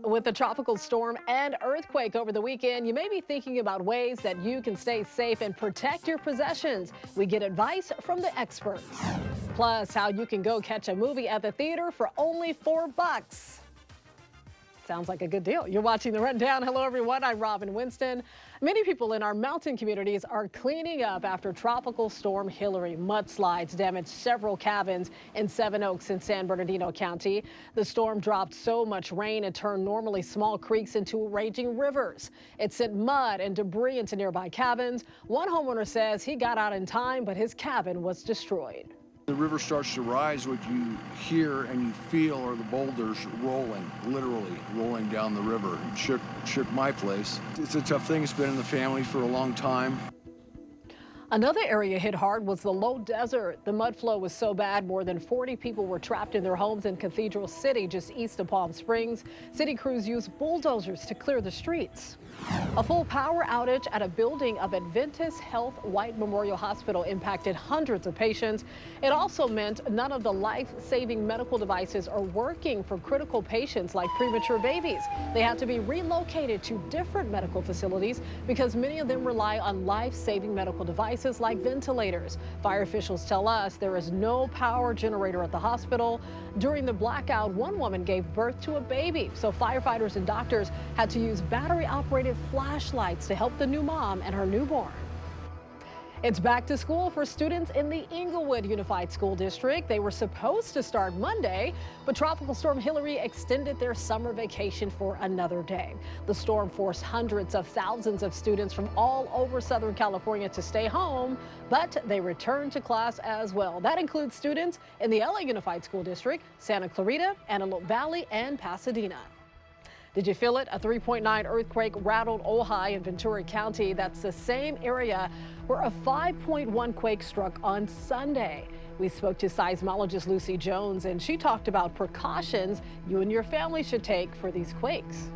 With the tropical storm and earthquake over the weekend, you may be thinking about ways that you can stay safe and protect your possessions. We get advice from the experts. Plus, how you can go catch a movie at the theater for only $4. Sounds like a good deal. You're watching The Rundown. Hello, everyone. I'm Robin Winston. Many people in our mountain communities are cleaning up after Tropical Storm Hilary. Mudslides damaged several cabins in Seven Oaks in San Bernardino County. The storm dropped so much rain it turned normally small creeks into raging rivers. It sent mud and debris into nearby cabins. One homeowner says he got out in time, but his cabin was destroyed. The river starts to rise. What you hear and you feel are the boulders rolling, literally rolling down the river. It shook my place. It's a tough thing. It's been in the family for a long time. Another area hit hard was the low desert. The mud flow was so bad, more than 40 people were trapped in their homes in Cathedral City, just east of Palm Springs. City crews used bulldozers to clear the streets. A full power outage at a building of Adventist Health White Memorial Hospital impacted hundreds of patients. It also meant none of the life-saving medical devices are working for critical patients like premature babies. They had to be relocated to different medical facilities because many of them rely on life-saving medical devices like ventilators. Fire officials tell us there is no power generator at the hospital. During the blackout, one woman gave birth to a baby, so firefighters and doctors had to use battery-operated flashlights to help the new mom and her newborn. It's back to school for students in the Inglewood Unified School District. They were supposed to start Monday, but Tropical Storm Hilary extended their summer vacation for another day. The storm forced hundreds of thousands of students from all over Southern California to stay home, but they returned to class as well. That includes students in the LA Unified School District, Santa Clarita, Antelope Valley, and Pasadena. Did you feel it? A 3.9 earthquake rattled Ojai in Ventura County. That's the same area where a 5.1 quake struck on Sunday. We spoke to seismologist Lucy Jones, and she talked about precautions you and your family should take for these quakes.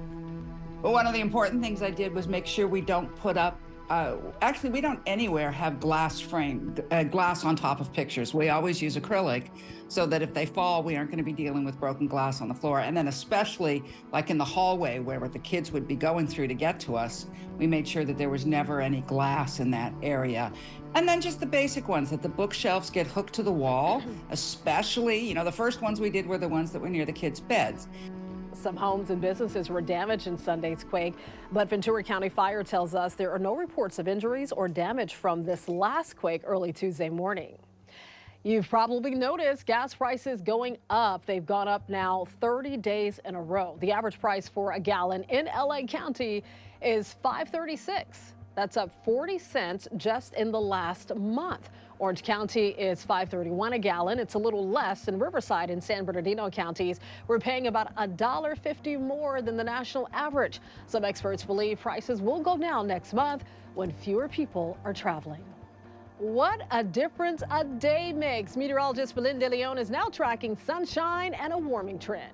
Well, one of the important things I did was make sure we don't put up actually, we don't anywhere have glass on top of pictures. We always use acrylic so that if they fall, we aren't going to be dealing with broken glass on the floor. And then especially like in the hallway where the kids would be going through to get to us, we made sure that there was never any glass in that area. And then just the basic ones, that the bookshelves get hooked to the wall, especially, the first ones we did were the ones that were near the kids' beds. Some homes and businesses were damaged in Sunday's quake, but Ventura County Fire tells us there are no reports of injuries or damage from this last quake early Tuesday morning. You've probably noticed gas prices going up. They've gone up now 30 days in a row. The average price for a gallon in LA County is $5.36. That's up 40 cents just in the last month. Orange County is $5.31 a gallon. It's a little less in Riverside and San Bernardino counties. We're paying about $1.50 more than the national average. Some experts believe prices will go down next month when fewer people are traveling. What a difference a day makes. Meteorologist Belinda Leon is now tracking sunshine and a warming trend.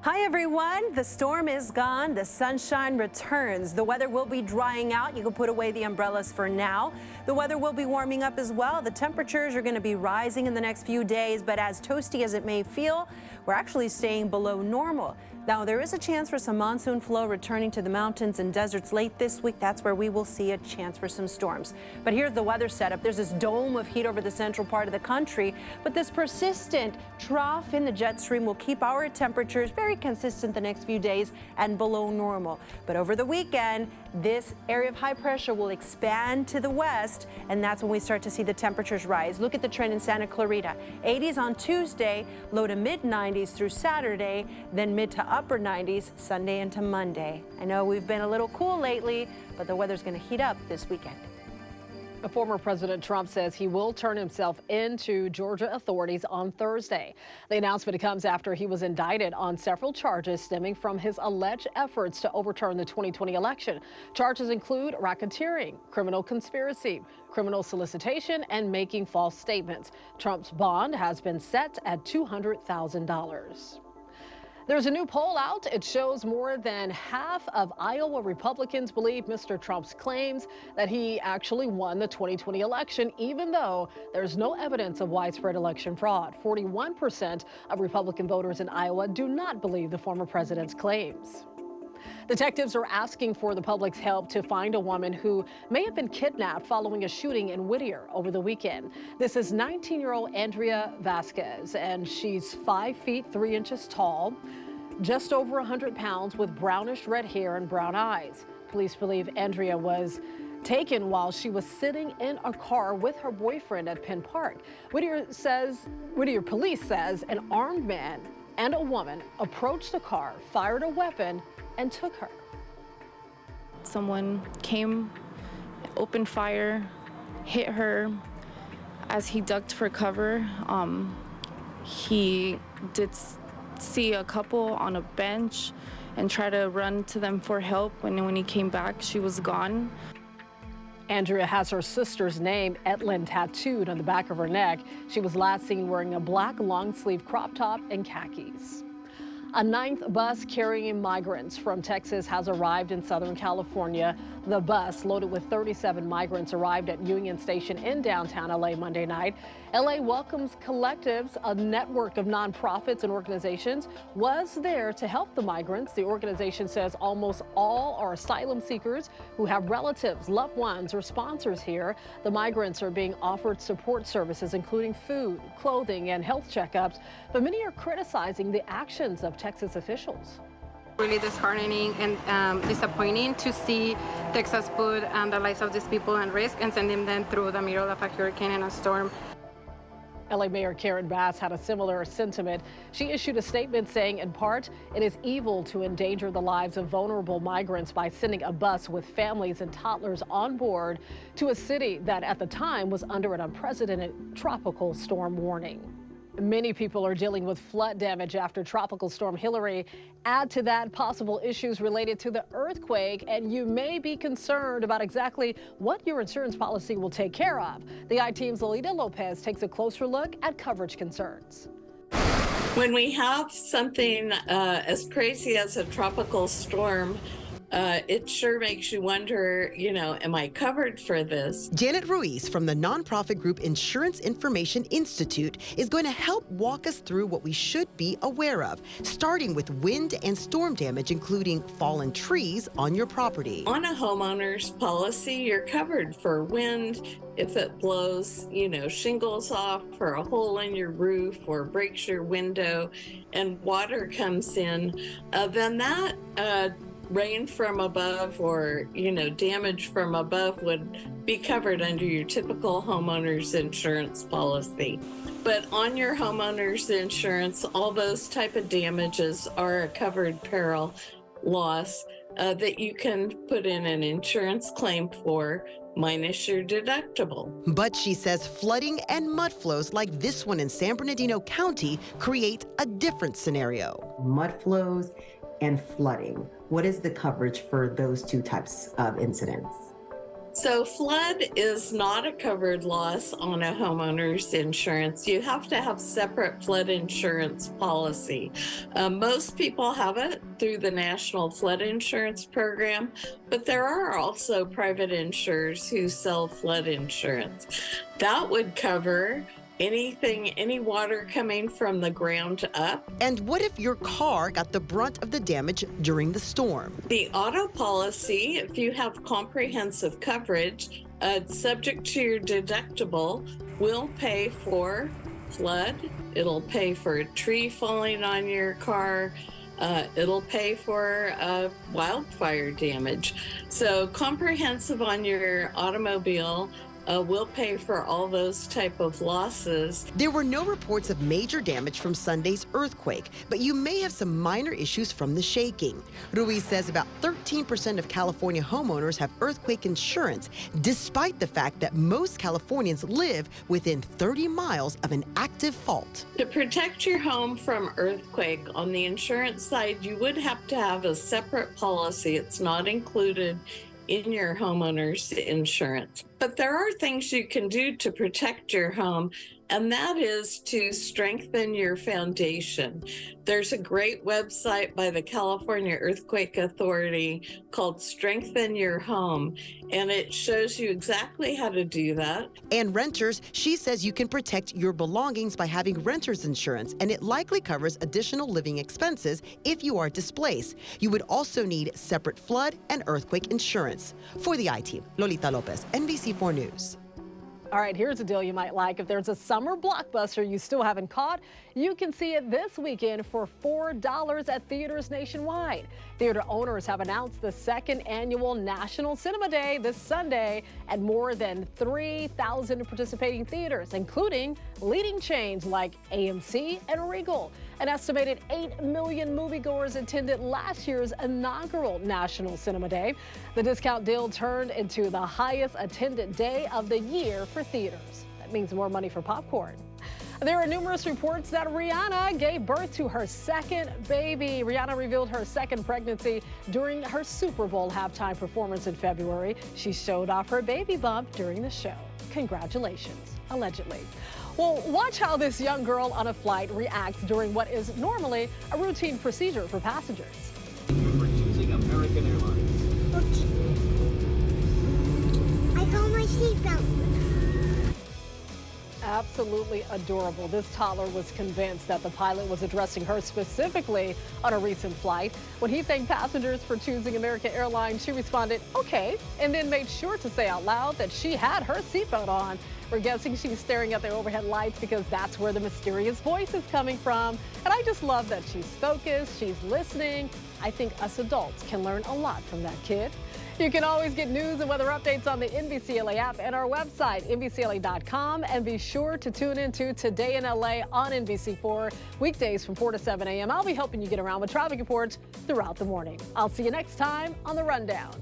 Hi everyone, the storm is gone, the sunshine returns. The weather will be drying out. You can put away the umbrellas for now. The weather will be warming up as well. The temperatures are going to be rising in the next few days, but as toasty as it may feel, we're actually staying below normal. Now, there is a chance for some monsoon flow returning to the mountains and deserts late this week. That's where we will see a chance for some storms. But here's the weather setup. There's this dome of heat over the central part of the country, but this persistent trough in the jet stream will keep our temperatures very consistent the next few days and below normal. But over the weekend, this area of high pressure will expand to the west, and that's when we start to see the temperatures rise. Look at the trend in Santa Clarita. 80s on Tuesday, low to mid 90s through Saturday, then mid to upper 90s Sunday into Monday. I know we've been a little cool lately, but the weather's going to heat up this weekend. Former President Trump says he will turn himself in to Georgia authorities on Thursday. The announcement comes after he was indicted on several charges stemming from his alleged efforts to overturn the 2020 election. Charges include racketeering, criminal conspiracy, criminal solicitation, and making false statements. Trump's bond has been set at $200,000. There's a new poll out. It shows more than half of Iowa Republicans believe Mr. Trump's claims that he actually won the 2020 election, even though there's no evidence of widespread election fraud. 41% of Republican voters in Iowa do not believe the former president's claims. Detectives are asking for the public's help to find a woman who may have been kidnapped following a shooting in Whittier over the weekend. This is 19-year-old Andrea Vasquez, and she's 5 feet 3 inches tall, just over 100 pounds, with brownish red hair and brown eyes. Police believe Andrea was taken while she was sitting in a car with her boyfriend at Penn Park. Whittier police says an armed man and a woman approached the car, fired a weapon, and took her. Someone came, opened fire, hit her. As he ducked for cover, he did see a couple on a bench and tried to run to them for help. When he came back, she was gone. Andrea has her sister's name, Etlyn, tattooed on the back of her neck. She was last seen wearing a black long-sleeve crop top and khakis. A 9th bus carrying migrants from Texas has arrived in Southern California. The bus, loaded with 37 migrants, arrived at Union Station in downtown LA Monday night. LA Welcomes Collectives, a network of nonprofits and organizations, was there to help the migrants. The organization says almost all are asylum seekers who have relatives, loved ones, or sponsors here. The migrants are being offered support services, including food, clothing, and health checkups. But many are criticizing the actions of Texas officials. Really disheartening and disappointing to see Texas put the lives of these people at risk and sending them through the middle of a hurricane and a storm. LA Mayor Karen Bass had a similar sentiment. She issued a statement saying, in part, it is evil to endanger the lives of vulnerable migrants by sending a bus with families and toddlers on board to a city that at the time was under an unprecedented tropical storm warning. Many people are dealing with flood damage after Tropical Storm Hilary. Add to that possible issues related to the earthquake, and you may be concerned about exactly what your insurance policy will take care of. The I-Team's Lolita Lopez takes a closer look at coverage concerns. When we have something as crazy as a tropical storm, it sure makes you wonder, am I covered for this? Janet Ruiz from the nonprofit group Insurance Information Institute is going to help walk us through what we should be aware of, starting with wind and storm damage, including fallen trees on your property. On a homeowner's policy, you're covered for wind. If it blows, shingles off, or a hole in your roof, or breaks your window, and water comes in, then that rain from above or, damage from above would be covered under your typical homeowner's insurance policy. But on your homeowner's insurance, all those type of damages are a covered peril loss that you can put in an insurance claim for, minus your deductible. But she says flooding and mud flows like this one in San Bernardino County create a different scenario. Mud flows and flooding. What is the coverage for those two types of incidents? So flood is not a covered loss on a homeowner's insurance. You have to have separate flood insurance policy. Most people have it through the National Flood Insurance Program, but there are also private insurers who sell flood insurance. That would cover any water coming from the ground up. And what if your car got the brunt of the damage during the storm? The auto policy, if you have comprehensive coverage, subject to your deductible, will pay for flood. It'll pay for a tree falling on your car. It'll pay for wildfire damage. So comprehensive on your automobile will pay for all those type of losses. There were no reports of major damage from Sunday's earthquake, but you may have some minor issues from the shaking. Ruiz says about 13% of California homeowners have earthquake insurance, despite the fact that most Californians live within 30 miles of an active fault. To protect your home from earthquake, on the insurance side, you would have to have a separate policy. It's not included in your homeowner's insurance. But there are things you can do to protect your home and that is to strengthen your foundation. There's a great website by the California Earthquake Authority called Strengthen Your Home, and it shows you exactly how to do that. And renters, she says you can protect your belongings by having renter's insurance, and it likely covers additional living expenses if you are displaced. You would also need separate flood and earthquake insurance. For the I-Team, Lolita Lopez, NBC4 News. All right, here's a deal you might like. If there's a summer blockbuster you still haven't caught, you can see it this weekend for $4 at theaters nationwide. Theater owners have announced the second annual National Cinema Day this Sunday at more than 3,000 participating theaters, including leading chains like AMC and Regal. An estimated 8 million moviegoers attended last year's inaugural National Cinema Day. The discount deal turned into the highest attended day of the year for theaters. That means more money for popcorn. There are numerous reports that Rihanna gave birth to her second baby. Rihanna revealed her second pregnancy during her Super Bowl halftime performance in February. She showed off her baby bump during the show. Congratulations, allegedly. Well, watch how this young girl on a flight reacts during what is normally a routine procedure for passengers. We're choosing American Airlines. Okay. I got my seatbelt. Absolutely adorable. This toddler was convinced that the pilot was addressing her specifically on a recent flight. When he thanked passengers for choosing American Airlines, she responded, okay, and then made sure to say out loud that she had her seatbelt on. We're guessing she's staring at the overhead lights because that's where the mysterious voice is coming from. And I just love that she's focused, she's listening. I think us adults can learn a lot from that kid. You can always get news and weather updates on the NBCLA app and our website, NBCLA.com. And be sure to tune into Today in LA on NBC4, weekdays from 4 to 7 a.m. I'll be helping you get around with traffic reports throughout the morning. I'll see you next time on The Rundown.